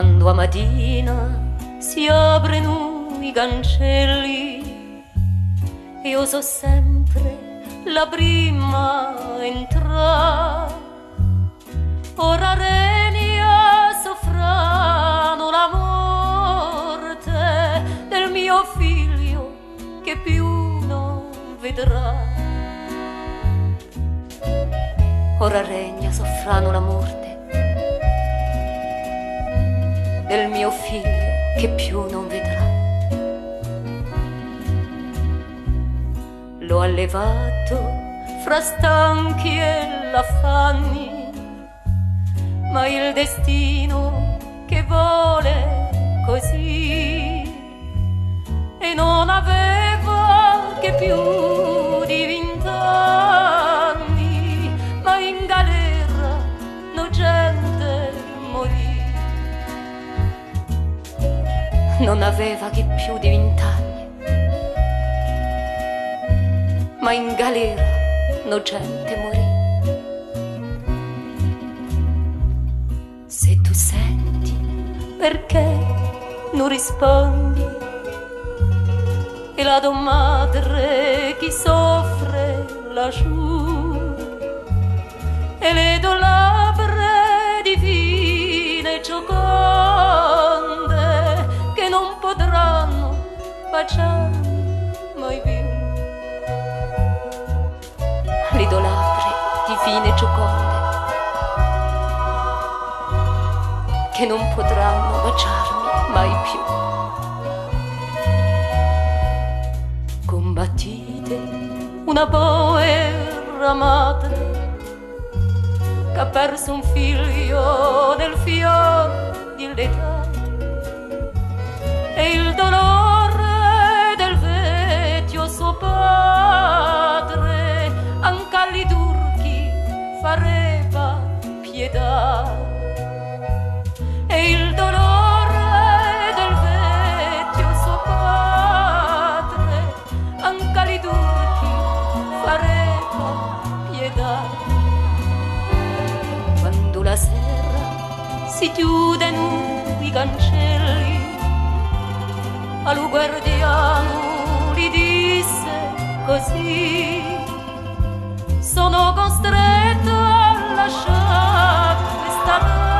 Quando a mattina si aprono i cancelli, io so sempre la prima a entrare. Ora regna soffrano la morte del mio figlio che più non vedrà. Ora regna soffrano la morte del mio figlio che più non vedrà. L'ho allevato fra stanchi e affanni, ma il destino che vuole così, e non aveva che più di 20 anni, ma in galera no gente morì. Non aveva che più di 20 anni, ma in galera no gente morì. Se tu senti, perché non rispondi? E la tua madre chi soffre laggiù, e le tue labbra divine e gioconde che non potranno baciarmi mai più. Le tue labbra divine e gioconde che non potranno baciarmi mai più. Combattite una povera madre che ha perso un figlio nel fior dell'età, e il dolore del vecchio suo padre anche agli turchi fareva pietà. E il dolore del vecchio suo padre anche agli turchi fareva pietà. Quando la sera si chiudono i cancelli, al guardiano gli disse così: sono costretto a lasciare questa terra